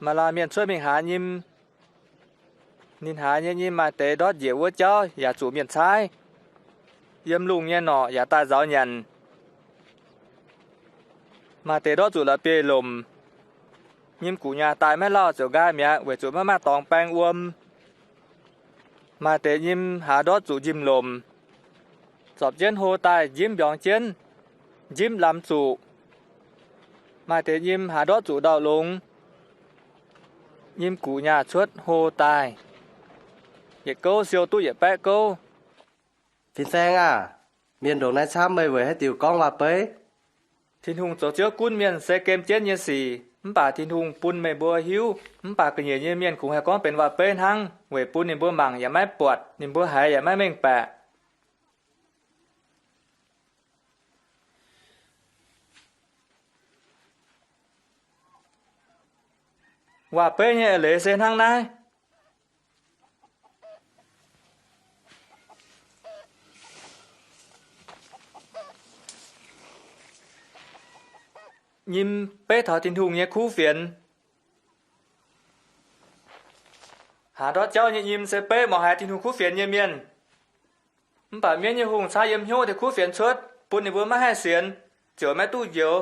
mà là miền xuôi mình há nhim nhìn há nhim mà tế đót dễ vua cho giả chủ miền trái yếm lùng nghe nọ giả ta giáo nhận mà tế đót chủ là bê lùm nhim củ nhà tài mấy lo chỗ gai mẹ về chủ mà tòng bang mà tế nhim há đót chủ nhim lùm dọc trên hồ tài nhim bóng trên nhim làm chủ mà tế nhim há đót chủ đạo lùng nhim củ nhà chuốt hồ tài vậy câu siêu tu vậy bé câu Phi Sen à, miền đồ này sao mày vừa hay tiểu con vào bấy? thiên hùng chỗ trước cún miền sẽ kem chết như xì bà thiên hùng pun mày bùa hiu bà cái nhiều như miền cũng hay conเป็นว่าเป็นหังเวยปุ่นนี่บัวมังอย่าไม่ปวดนี่บัวหายอย่าไม่เม่งแปะว่าเป็นเนี่ยเหลเส้นทางไหนยิ้มเป้ถอดทินทุงเนี่ยคู่เฟียนหาดอเจ้าเนี่ยยิ้มเซเป้หมอหาทินทุงคู่เฟียนเนี่ยเมียนป่าเมียนเนี่ยหงชายยิ้มหิ้วแต่คู่เฟียนชดปุ่นในบัวมาให้เสียนเจียวแม่ตู้เดียว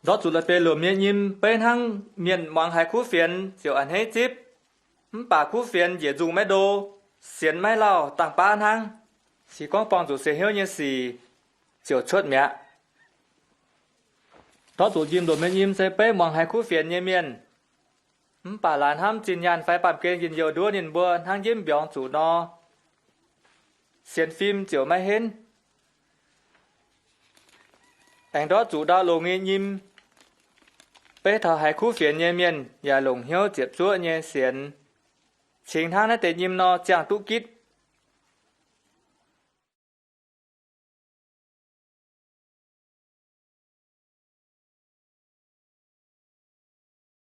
ดอจุดละเปหลวมเนี่ยยิ้มเป้ทั้งเมียนมองหายคู่เฟียนเจียวอันให้จิ๊บป่าคู่เฟียนเหยียดจูไม่โดเสียนไม่เล่าต่างป้าทั้งสีก้องปองจุดเสียเหี้ยวเนี่ยสีเจียวชดเมียđó chủ chim đồ men im sẽ bế mong hai khu phiền như miền bà làn ham chín nhàn phải bám kê nhìn nhiều đua nhìn bùa hang chim biong chủ no xiên phim chiều mai hên anh đó chủ đạo lồng nghe nhim bế thọ hai khu phiền như miền và lồng hiếu chẹp chúa như xiên chính thang này để nhim no chẳng tụ kít